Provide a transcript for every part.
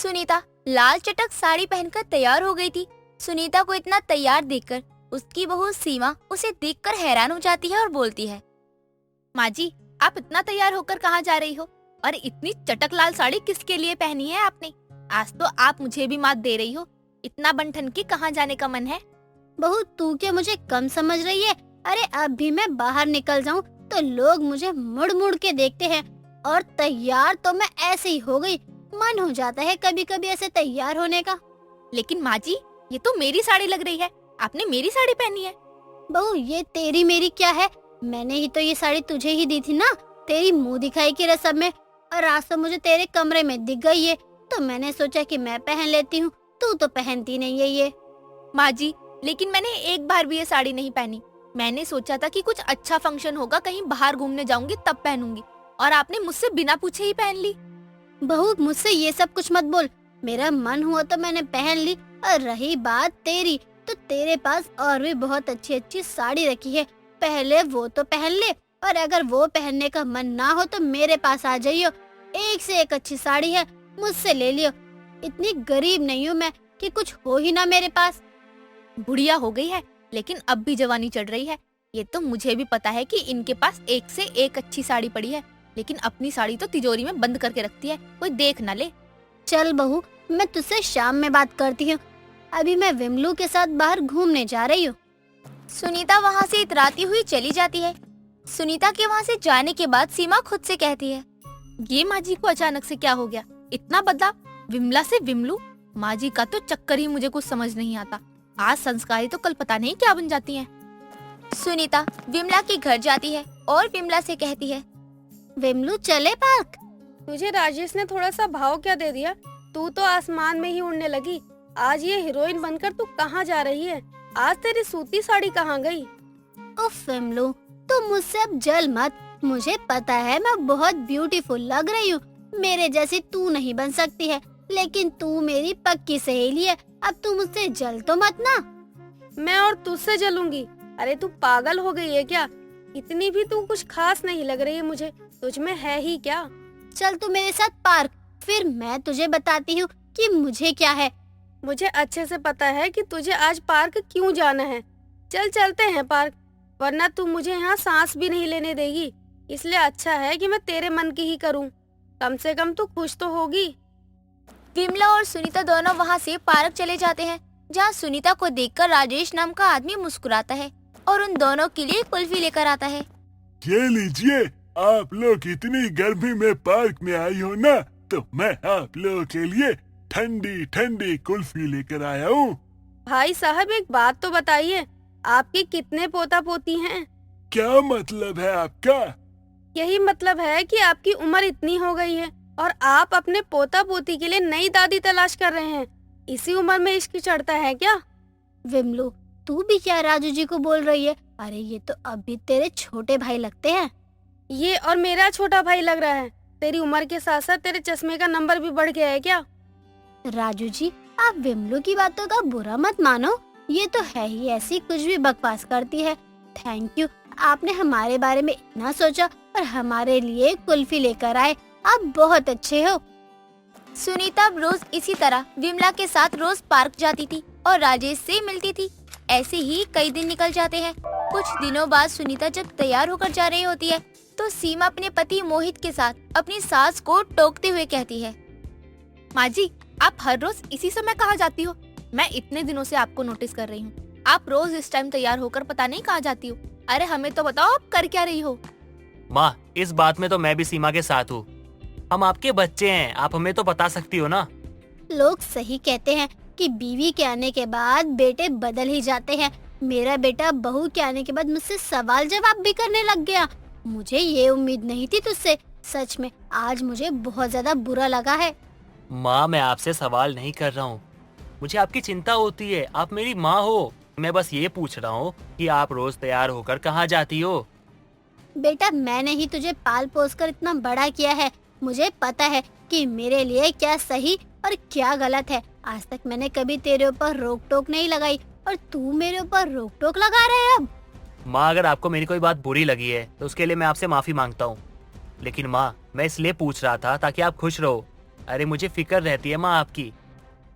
सुनीता लाल चटक साड़ी पहनकर तैयार हो गई थी। सुनीता को इतना तैयार देखकर उसकी बहू सीमा उसे देखकर हैरान हो जाती है और बोलती है, माँ जी, आप इतना तैयार होकर कहाँ जा रही हो? और इतनी चटक लाल साड़ी किसके लिए पहनी है आपने? आज तो आप मुझे भी मात दे रही हो। इतना बनठन के कहाँ जाने का मन है? बहू, तू क्या मुझे कम समझ रही है? अरे अब भी मैं बाहर निकल जाऊं तो लोग मुझे मुड़ मुड़ के देखते हैं, और तैयार तो मैं ऐसे ही हो गई। मन हो जाता है कभी कभी ऐसे तैयार होने का। लेकिन माँ जी, ये तो मेरी साड़ी लग रही है, आपने मेरी साड़ी पहनी है। बहू, ये तेरी मेरी क्या है? मैंने ही तो ये साड़ी तुझे ही दी थी ना, तेरी मुंह दिखाई की रस्म में। और आज तो मुझे तेरे कमरे में दिख गई है, तो मैंने सोचा कि मैं पहन लेती हूँ। तू तो पहनती नहीं है ये। माँ जी, लेकिन मैंने एक बार भी ये साड़ी नहीं पहनी। मैंने सोचा था कि कुछ अच्छा फंक्शन होगा, कहीं बाहर घूमने जाऊंगी तब पहनूंगी, और आपने मुझसे बिना पूछे ही पहन ली। बहू, मुझसे ये सब कुछ मत बोल। मेरा मन हुआ तो मैंने पहन ली। और रही बात तेरी, तो तेरे पास और भी बहुत अच्छी अच्छी साड़ी रखी है, पहले वो तो पहन ले। और अगर वो पहनने का मन ना हो तो मेरे पास आ जाइयो, एक से एक अच्छी साड़ी है, मुझसे ले लियो। इतनी गरीब नहीं हूँ मैं कि कुछ हो ही ना मेरे पास। बुढ़िया हो गई है, लेकिन अब भी जवानी चढ़ रही है। ये तो मुझे भी पता है कि इनके पास एक से एक अच्छी साड़ी पड़ी है, लेकिन अपनी साड़ी तो तिजोरी में बंद करके रखती है, कोई देख ना ले। चल बहू, मैं तुझसे शाम में बात करती हूँ। अभी मैं विमलू के साथ बाहर घूमने जा रही हूँ। सुनीता वहाँ से इतराती हुई चली जाती है। सुनीता के वहाँ से जाने के बाद सीमा खुद से कहती है, ये माँ जी को अचानक से क्या हो गया? इतना बदलाव, विमला से विमलू। माँ जी का तो चक्कर ही मुझे कुछ समझ नहीं आता। आज संस्कारी तो कल पता नहीं क्या बन जाती हैं। सुनीता विमला के घर जाती है और विमला से कहती है, विमलू चले पार्क? तुझे राजेश ने थोड़ा सा भाव क्या दे दिया? तू तो आसमान में ही उड़ने लगी। आज ये हीरोइन बनकर तू कहाँ जा रही है? आज तेरी सूती साड़ी कहाँ गई? उफ विमलू, तू मुझसे अब जल मत। मुझे पता है मैं बहुत ब्यूटीफुल लग रही हूँ, मेरे जैसी तू नहीं बन सकती है, लेकिन तू मेरी पक्की सहेली है। अब तू मुझसे जल तो मत ना। मैं और तुझसे जलूंगी? अरे तू पागल हो गई है क्या? इतनी भी तू कुछ खास नहीं लग रही है मुझे। तुझ में है ही क्या? चल तू मेरे साथ पार्क, फिर मैं तुझे बताती हूँ कि मुझे क्या है। मुझे अच्छे से पता है कि तुझे आज पार्क क्यों जाना है। चल चलते हैं पार्क, वरना तू मुझे यहाँ सांस भी नहीं लेने देगी। इसलिए अच्छा है कि मैं तेरे मन की ही करूँ, कम से कम तू खुश तो होगी। विमला और सुनीता दोनों वहाँ से पार्क चले जाते हैं, जहाँ सुनीता को देखकर राजेश नाम का आदमी मुस्कुराता है और उन दोनों के लिए कुल्फी लेकर आता है। ये लीजिए, आप लोग इतनी गर्मी में पार्क में आई हो ना, तो मैं आप लोगों के लिए ठंडी ठंडी कुल्फी लेकर आया हूँ। भाई साहब, एक बात तो बताइए, आपके कितने पोता पोती हैं? क्या मतलब है आपका? यही मतलब है कि आपकी उम्र इतनी हो गई है और आप अपने पोता पोती के लिए नई दादी तलाश कर रहे हैं। इसी उम्र में इश्क चढ़ता है क्या? विमलू, तू भी क्या राजू जी को बोल रही है? अरे ये तो अभी तेरे छोटे भाई लगते हैं। ये और मेरा छोटा भाई लग रहा है। तेरी उम्र के साथ साथ तेरे चश्मे का नंबर भी बढ़ गया है क्या? राजू जी, आप विमलू की बातों का बुरा मत मानो, ये तो है ही ऐसी, कुछ भी बकवास करती है। थैंक यू, आपने हमारे बारे में इतना सोचा और हमारे लिए कुल्फी लेकर आए। आप बहुत अच्छे हो। सुनीता रोज इसी तरह विमला के साथ रोज पार्क जाती थी और राजेश से मिलती थी। ऐसे ही कई दिन निकल जाते हैं। कुछ दिनों बाद सुनीता जब तैयार होकर जा रही होती है, तो सीमा अपने पति मोहित के साथ अपनी सास को टोकते हुए कहती है, माँ जी, आप हर रोज इसी समय कहाँ जाती हो? मैं इतने दिनों से आपको नोटिस कर रही हूँ। आप रोज इस टाइम तैयार होकर पता नहीं कहाँ जाती हो। अरे हमें तो बताओ, आप कर क्या रही हो? माँ, इस बात में तो मैं भी सीमा के साथ हूँ। हम आपके बच्चे हैं, आप हमें तो बता सकती हो ना। लोग सही कहते हैं कि बीवी के आने के बाद बेटे बदल ही जाते हैं। मेरा बेटा बहू के आने के बाद मुझसे सवाल जवाब भी करने लग गया। मुझे ये उम्मीद नहीं थी तुझसे। सच में आज मुझे बहुत ज्यादा बुरा लगा है। माँ, मैं आपसे सवाल नहीं कर रहा हूँ, मुझे आपकी चिंता होती है। आप मेरी माँ हो। मैं बस ये पूछ रहा हूँ कि आप रोज तैयार होकर कहाँ जाती हो? बेटा, मैंने ही तुझे पाल पोस कर इतना बड़ा किया है। मुझे पता है कि मेरे लिए क्या सही और क्या गलत है। आज तक मैंने कभी तेरे ऊपर रोक टोक नहीं लगाई और तू मेरे ऊपर रोक टोक लगा रहे है अब। माँ, अगर आपको मेरी कोई बात बुरी लगी है तो उसके लिए मैं आपसे माफी मांगता हूँ। लेकिन माँ, मैं इसलिए पूछ रहा था ताकि आप खुश रहो। अरे मुझे फिक्र रहती है माँ आपकी।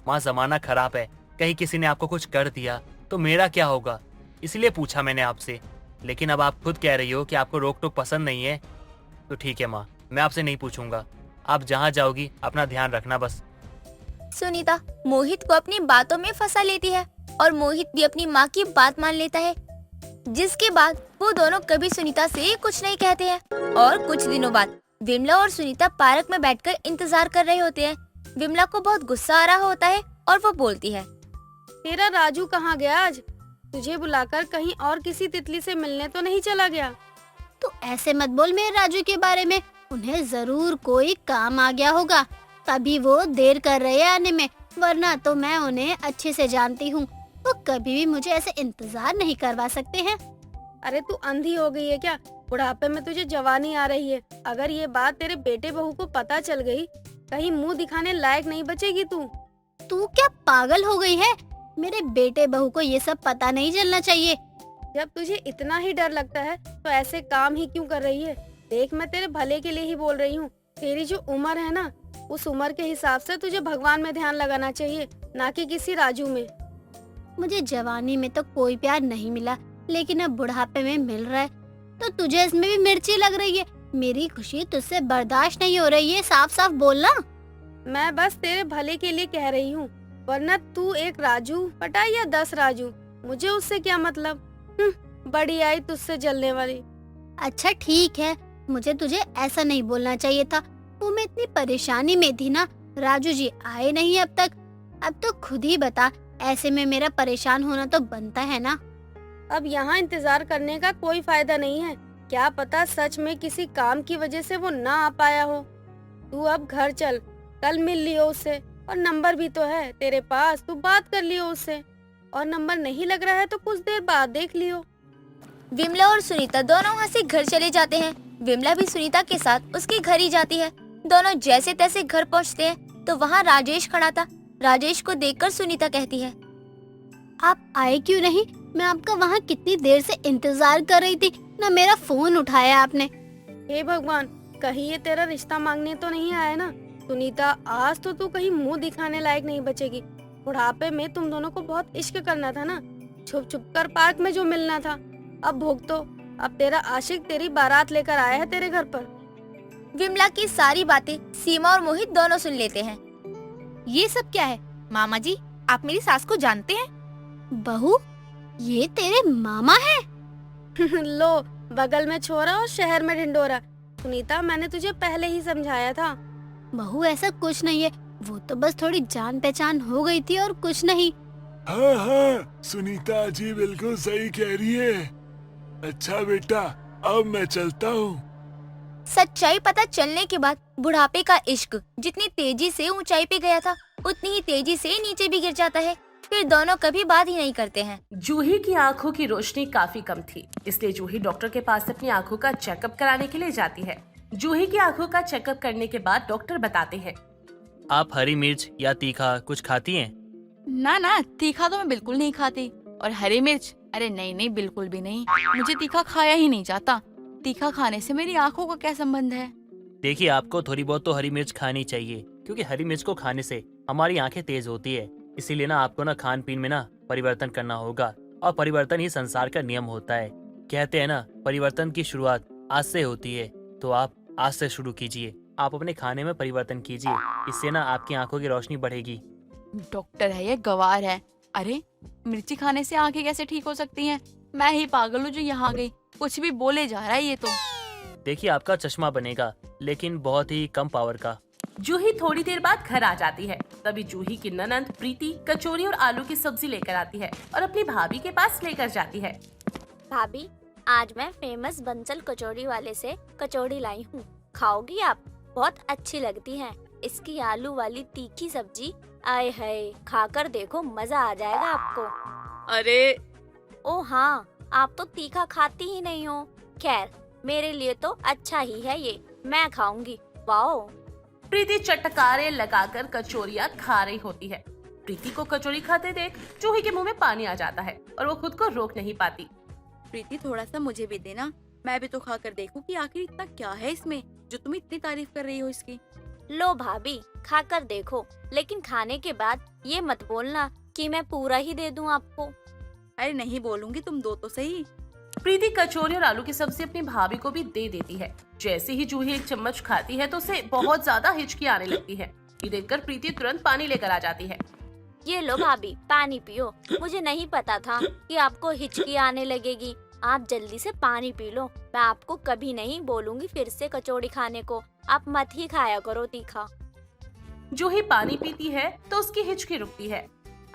माँ जमाना खराब है, कहीं किसी ने आपको कुछ कर दिया तो मेरा क्या होगा, इसलिए पूछा मैंने आपसे। लेकिन अब आप खुद कह रही हो कि आपको रोक टोक पसंद नहीं है, तो ठीक है माँ, मैं आपसे नहीं पूछूंगा। आप जहाँ जाओगी अपना ध्यान रखना बस। सुनीता मोहित को अपनी बातों में फंसा लेती है और मोहित भी अपनी माँ की बात मान लेता है, जिसके बाद वो दोनों कभी सुनीता से कुछ नहीं कहते हैं। और कुछ दिनों बाद विमला और सुनीता पार्क में बैठकर इंतजार कर रहे होते हैं। विमला को बहुत गुस्सा आ रहा होता है और वो बोलती है, तेरा राजू कहाँ गया आज? तुझे बुलाकर कहीं और किसी तितली से मिलने तो नहीं चला गया? तू ऐसे मत बोल मेरे राजू के बारे में, उन्हें जरूर कोई काम आ गया होगा, तभी वो देर कर रहे हैं आने में, वरना तो मैं उन्हें अच्छे से जानती हूँ, वो कभी भी मुझे ऐसे इंतजार नहीं करवा सकते हैं। अरे तू अंधी हो गई है क्या? बुढ़ापे में तुझे जवानी आ रही है। अगर ये बात तेरे बेटे बहू को पता चल गई, कहीं मुंह दिखाने लायक नहीं बचेगी तू। तू क्या पागल हो गई है? मेरे बेटे बहू को ये सब पता नहीं चलना चाहिए। जब तुझे इतना ही डर लगता है तो ऐसे काम ही क्यों कर रही है? देख, मैं तेरे भले के लिए ही बोल रही हूँ। तेरी जो उम्र है ना, उस उम्र के हिसाब से तुझे भगवान में ध्यान लगाना चाहिए, ना कि किसी राजू में। मुझे जवानी में तो कोई प्यार नहीं मिला, लेकिन अब बुढ़ापे में मिल रहा है, तो तुझे इसमें भी मिर्ची लग रही है। मेरी खुशी तुझसे बर्दाश्त नहीं हो रही है, साफ साफ बोलना। मैं बस तेरे भले के लिए कह रही हूँ, वरना तू एक राजू पटा या 10 राजू, मुझे उससे क्या मतलब। बड़ी आई तुझसे जलने वाली। अच्छा ठीक है, मुझे तुझे ऐसा नहीं बोलना चाहिए था। वो मैं इतनी परेशानी में थी ना, राजू जी आए नहीं अब तक। अब तो खुद ही बता, ऐसे में मेरा परेशान होना तो बनता है ना। अब यहाँ इंतजार करने का कोई फायदा नहीं है। क्या पता सच में किसी काम की वजह से वो ना आ पाया हो। तू अब घर चल, कल मिल लियो उससे, और नंबर भी तो है तेरे पास, तू बात कर लियो उससे। और नंबर नहीं लग रहा है तो कुछ देर बाद देख लियो। विमला और सुनीता दोनों वहाँ से घर चले जाते हैं। विमला भी सुनीता के साथ उसके घर ही जाती है। दोनों जैसे तैसे घर पहुँचते हैं तो वहाँ राजेश खड़ा था। राजेश को देखकर सुनीता कहती है, आप आए क्यों नहीं? मैं आपका वहाँ कितनी देर से इंतजार कर रही थी, ना मेरा फोन उठाया आपने। हे भगवान, कहीं ये तेरा रिश्ता मांगने तो नहीं आया ना? सुनीता, आज तो तू कहीं मुंह दिखाने लायक नहीं बचेगी। बुढ़ापे में तुम दोनों को बहुत इश्क करना था ना, छुप छुप कर पार्क में जो मिलना था। अब भोग तो, अब तेरा आशिक तेरी बारात लेकर आया है तेरे घर पर। विमला की सारी बातें सीमा और मोहित दोनों सुन लेते हैं। ये सब क्या है? मामा जी, आप मेरी सास को जानते हैं? बहू, ये तेरे मामा है? लो, बगल में छोरा और शहर में ढिंडोरा। सुनीता, मैंने तुझे पहले ही समझाया था। बहू ऐसा कुछ नहीं है, वो तो बस थोड़ी जान पहचान हो गई थी और कुछ नहीं। हाँ हाँ, सुनीता जी बिल्कुल सही कह रही है। अच्छा बेटा, अब मैं चलता हूँ। सच्चाई पता चलने के बाद बुढ़ापे का इश्क जितनी तेजी से ऊंचाई पे गया था, उतनी ही तेजी से नीचे भी गिर जाता है। फिर दोनों कभी बात ही नहीं करते हैं। जूही की आंखों की रोशनी काफी कम थी, इसलिए जूही डॉक्टर के पास अपनी आंखों का चेकअप कराने के लिए जाती है। जूही की आंखों का चेकअप करने के बाद डॉक्टर बताते हैं, आप हरी मिर्च या तीखा कुछ खाती हैं? ना ना, तीखा तो मैं बिल्कुल नहीं खाती। और हरी मिर्च, अरे नहीं नहीं, बिल्कुल भी नहीं। मुझे तीखा खाया ही नहीं जाता। तीखा खाने से मेरी आंखों का क्या संबंध है? देखिए, आपको थोड़ी बहुत तो हरी मिर्च खानी चाहिए, क्योंकि हरी मिर्च को खाने से हमारी आंखें तेज होती है। इसीलिए ना आपको ना खान पीन में ना परिवर्तन करना होगा, और परिवर्तन ही संसार का नियम होता है। कहते हैं ना, परिवर्तन की शुरुआत आज से होती है, तो आप आज से शुरू कीजिए। आप अपने खाने में परिवर्तन कीजिए, इससे ना आपकी आंखों की रोशनी बढ़ेगी। डॉक्टर है या गवार है? अरे, मिर्ची खाने से आंखें कैसे ठीक हो सकती हैं? मैं ही पागल हूँ जो यहाँ गई। कुछ भी बोले जा रहा है ये तो। देखिए, आपका चश्मा बनेगा, लेकिन बहुत ही कम पावर का। जूही थोड़ी देर बाद घर आ जाती है। तभी जूही की ननंद प्रीति कचौरी और आलू की सब्जी लेकर आती है और अपनी भाभी के पास लेकर जाती है। भाभी, आज मैं फेमस बंसल कचौड़ी वाले से कचौड़ी लाई हूँ, खाओगी आप? बहुत अच्छी लगती है। इसकी आलू वाली तीखी सब्जी, आए हाय, खाकर देखो, मजा आ जाएगा आपको। अरे ओ हाँ, आप तो तीखा खाती ही नहीं हो। खैर, मेरे लिए तो अच्छा ही है ये, मैं खाऊंगी। वाओ। प्रीति चटकारे लगाकर कचौरियाँ खा रही होती है। प्रीति को कचौरी खाते देख जूही के मुंह में पानी आ जाता है और वो खुद को रोक नहीं पाती। प्रीति, थोड़ा सा मुझे भी देना, मैं भी तो खा कर देखूं कि आखिर इतना क्या है इसमें जो तुम इतनी तारीफ कर रही हो इसकी। लो भाभी, खाकर देखो, लेकिन खाने के बाद ये मत बोलना कि मैं पूरा ही दे दूं आपको। अरे नहीं बोलूंगी, तुम दो तो सही। प्रीति कचौरी और आलू की सब्जी अपनी भाभी को भी दे देती है। जैसे ही जूही एक चम्मच खाती है तो उसे बहुत ज्यादा हिचकी आने लगती है। ये देखकर प्रीति तुरंत पानी लेकर आ जाती है। ये लो भाभी, पानी पियो। मुझे नहीं पता था कि आपको हिचकी आने लगेगी। आप जल्दी से पानी पी लो। मैं आपको कभी नहीं बोलूंगी फिर से कचौड़ी खाने को। आप मत ही खाया करो तीखा। जूही पानी पीती है तो उसकी हिचकी रुकती है।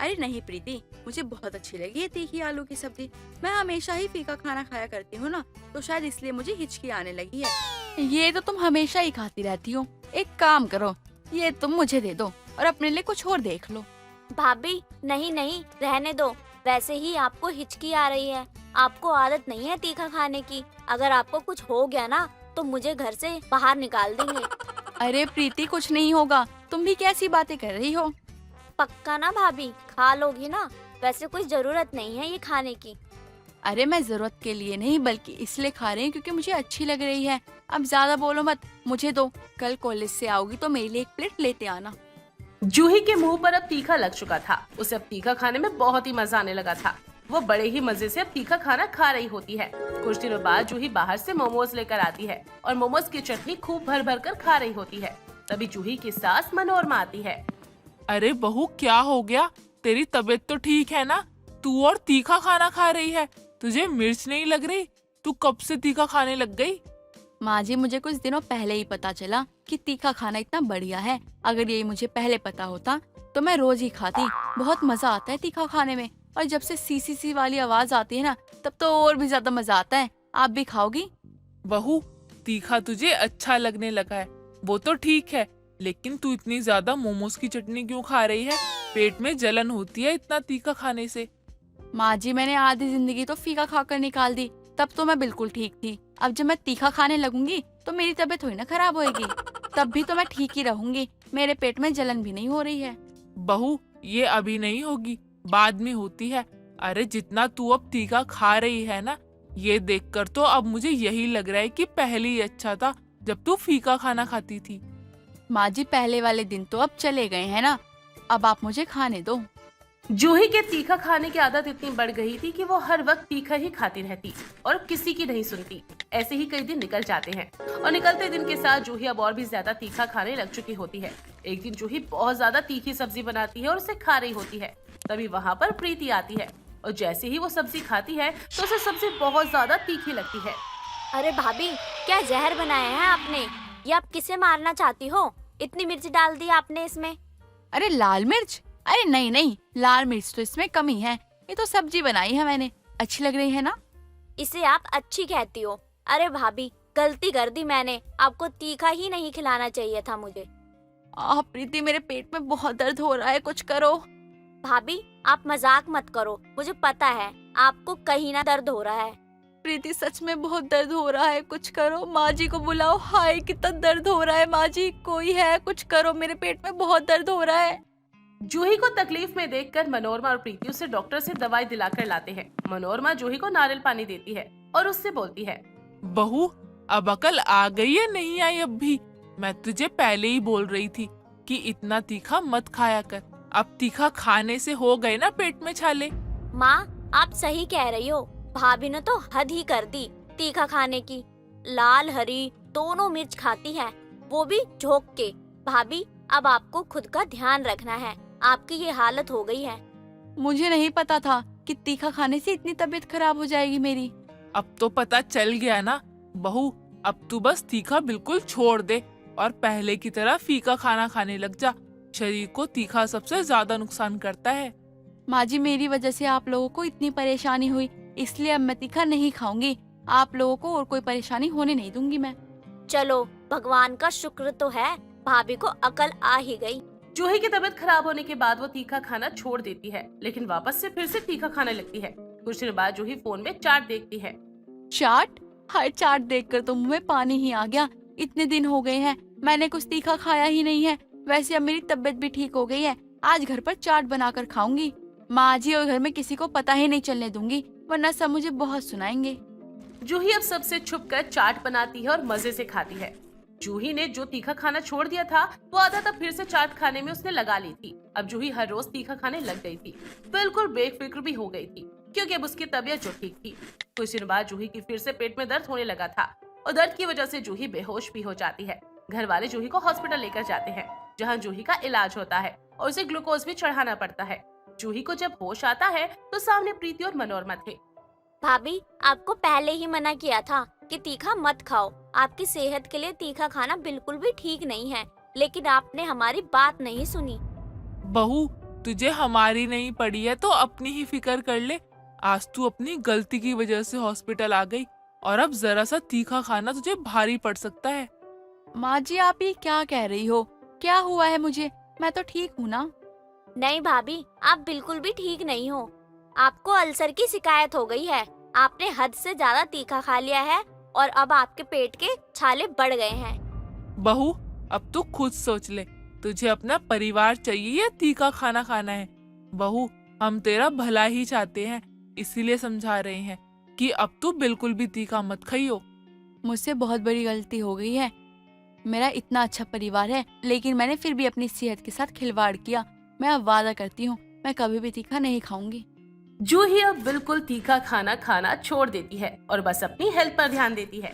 अरे नहीं प्रीति, मुझे बहुत अच्छी लगी ये तीखी आलू की सब्जी। मैं हमेशा ही फीका खाना खाया करती हूँ ना, तो शायद इसलिए मुझे हिचकी आने लगी है। ये तो तुम हमेशा ही खाती रहती हो। एक काम करो, ये तुम मुझे दे दो और अपने लिए कुछ और देख लो। भाभी नहीं नहीं, रहने दो। वैसे ही आपको हिचकी आ रही है। आपको आदत नहीं है तीखा खाने की। अगर आपको कुछ हो गया ना तो मुझे घर से बाहर निकाल देंगे। अरे प्रीति, कुछ नहीं होगा। तुम भी कैसी बातें कर रही हो? पक्का ना भाभी, खा लोगी ना? वैसे कोई जरूरत नहीं है ये खाने की। अरे मैं जरूरत के लिए नहीं बल्कि इसलिए खा रही हूँ क्योंकि मुझे अच्छी लग रही है। अब ज्यादा बोलो मत, मुझे दो। कल कॉलेज से आओगी तो मेरे लिए एक प्लेट लेते आना। जूही के मुंह पर अब तीखा लग चुका था। उसे अब तीखा खाने में बहुत ही मजा आने लगा था। वो बड़े ही मजे से अब तीखा खाना खा रही होती है। कुछ दिनों बाद जूही बाहर से मोमोज लेकर आती है और मोमोज की चटनी खूब भर भर कर खा रही होती है। तभी जूही की सास मनोरमा आती है। अरे बहू, क्या हो गया? तेरी तबीयत तो ठीक है ना? तू और तीखा खाना खा रही है। तुझे मिर्च नहीं लग रही? तू कब से तीखा खाने लग गई? माँ जी, मुझे कुछ दिनों पहले ही पता चला कि तीखा खाना इतना बढ़िया है। अगर ये मुझे पहले पता होता तो मैं रोज ही खाती। बहुत मजा आता है तीखा खाने में। और जब से सी सी सी वाली आवाज आती है ना, तब तो और भी ज्यादा मजा आता है। आप भी खाओगी? बहू, तीखा तुझे अच्छा लगने लगा है वो तो ठीक है, लेकिन तू इतनी ज्यादा मोमोज की चटनी क्यों खा रही है? पेट में जलन होती है इतना तीखा खाने से। माँ जी, मैंने आधी जिंदगी तो फीका खाकर निकाल दी। तब तो मैं बिल्कुल ठीक थी। अब जब मैं तीखा खाने लगूंगी तो मेरी तबीयत थोड़ी ना खराब होएगी। तब भी तो मैं ठीक ही रहूंगी। मेरे पेट में जलन भी नहीं हो रही है। बहू, ये अभी नहीं होगी, बाद में होती है। अरे जितना तू अब तीखा खा रही है ना, ये देखकर तो अब मुझे यही लग रहा है कि पहले ही अच्छा था जब तू फीका खाना खाती थी। माँ जी, पहले वाले दिन तो अब चले गए हैं ना। अब आप मुझे खाने दो। जूही के तीखा खाने की आदत इतनी बढ़ गई थी कि वो हर वक्त तीखा ही खाती रहती और किसी की नहीं सुनती। ऐसे ही कई दिन निकल जाते हैं और निकलते दिन के साथ जूही अब और भी ज्यादा तीखा खाने लग चुकी होती है। एक दिन जूही बहुत ज्यादा तीखी सब्जी बनाती है और उसे खा रही होती है। तभी वहाँ पर प्रीति आती है और जैसे ही वो सब्जी खाती है तो उसे सब्जी बहुत ज्यादा तीखी लगती है। अरे भाभी, क्या जहर बनाया है आपने? ये आप किसे मारना चाहती हो? इतनी मिर्च डाल दी आपने इसमें। अरे लाल मिर्च? अरे नहीं नहीं, लाल मिर्च तो इसमें कमी है। ये तो सब्जी बनाई है मैंने, अच्छी लग रही है ना? इसे आप अच्छी कहती हो? अरे भाभी, गलती कर दी मैंने। आपको तीखा ही नहीं खिलाना चाहिए था मुझे। प्रीति, मेरे पेट में बहुत दर्द हो रहा है, कुछ करो। भाभी, आप मजाक मत करो। मुझे पता है आपको कहीं ना दर्द हो रहा है। प्रीति, सच में बहुत दर्द हो रहा है, कुछ करो। माँ जी को बुलाओ। हाय, कितना दर्द हो रहा है। माँ जी, कोई है? कुछ करो, मेरे पेट में बहुत दर्द हो रहा है। जूही को तकलीफ में देखकर मनोरमा और प्रीति उसे डॉक्टर से दवाई दिलाकर लाते हैं। मनोरमा जूही को नारियल पानी देती है और उससे बोलती है, बहू, अब अकल आ गई है नहीं आई अब भी? मैं तुझे पहले ही बोल रही थी कि इतना तीखा मत खाया कर। अब तीखा खाने से हो गए ना पेट में छाले। माँ, आप सही कह रही हो। भाभी ने तो हद ही कर दी तीखा खाने की। लाल हरी दोनों मिर्च खाती है, वो भी झोंक के। भाभी, अब आपको खुद का ध्यान रखना है। आपकी ये हालत हो गई है। मुझे नहीं पता था कि तीखा खाने से इतनी तबीयत खराब हो जाएगी मेरी। अब तो पता चल गया ना बहू। अब तू बस तीखा बिल्कुल छोड़ दे और पहले की तरह फीका खाना खाने लग जा। शरीर को तीखा सबसे ज्यादा नुकसान करता है। माँ जी, मेरी वजह से आप लोगों को इतनी परेशानी हुई, इसलिए अब मैं तीखा नहीं खाऊंगी। आप लोगों को और कोई परेशानी होने नहीं दूंगी मैं। चलो, भगवान का शुक्र तो है, भाभी को अकल आ ही गई। जूही की तबीयत खराब होने के बाद वो तीखा खाना छोड़ देती है, लेकिन वापस से फिर से तीखा खाने लगती है। कुछ दिन बाद जूही फोन में चाट देखती है। चाट? हाय, चाट देखकर तो मुंह में पानी ही आ गया। इतने दिन हो गए हैं मैंने कुछ तीखा खाया ही नहीं है। वैसे अब मेरी तबीयत भी ठीक हो गई है। आज घर पर चाट बनाकर खाऊंगी। माँ जी और घर में किसी को पता ही नहीं चलने दूंगी, वरना सब मुझे बहुत सुनाएंगे। जूही अब सबसे छुपकर चाट बनाती है और मजे से खाती है। जूही ने जो तीखा खाना छोड़ दिया था वो आधा तब फिर से चाट खाने में उसने लगा ली थी। अब जूही हर रोज तीखा खाने लग गई थी, बिल्कुल बेफिक्र भी हो गई थी, क्योंकि अब उसकी तबीयत जो ठीक थी। कुछ दिन बाद जूही की फिर से पेट में दर्द होने लगा था और दर्द की वजह से जूही बेहोश भी हो जाती है। घर वाले जूही को हॉस्पिटल लेकर जाते हैं, जहाँ जूही का इलाज होता है और उसे ग्लूकोज भी चढ़ाना पड़ता है। जूही को जब होश आता है तो सामने प्रीति और मनोरमा थे। भाभी, आपको पहले ही मना किया था कि तीखा मत खाओ, आपकी सेहत के लिए तीखा खाना बिल्कुल भी ठीक नहीं है, लेकिन आपने हमारी बात नहीं सुनी। बहू, तुझे हमारी नहीं पड़ी है तो अपनी ही फिक्र कर ले। आज तू अपनी गलती की वजह से हॉस्पिटल आ गई और अब जरा सा तीखा खाना तुझे भारी पड़ सकता है। माँ जी, आप ये क्या कह रही हो? क्या हुआ है मुझे? मैं तो ठीक हूँ ना। नहीं भाभी, आप बिल्कुल भी ठीक नहीं हो। आपको अल्सर की शिकायत हो गई है। आपने हद से ज्यादा तीखा खा लिया है और अब आपके पेट के छाले बढ़ गए हैं। बहू, अब तू खुद सोच ले, तुझे अपना परिवार चाहिए या तीखा खाना खाना है? बहू, हम तेरा भला ही चाहते हैं, इसीलिए समझा रहे हैं कि अब तू बिल्कुल भी तीखा मत खाइयो। मुझसे बहुत बड़ी गलती हो गई है। मेरा इतना अच्छा परिवार है, लेकिन मैंने फिर भी अपनी सेहत के साथ खिलवाड़ किया। मैं अब वादा करती हूँ, मैं कभी भी तीखा नहीं खाऊंगी। जूही अब बिल्कुल तीखा खाना खाना छोड़ देती है और बस अपनी हेल्थ पर ध्यान देती है।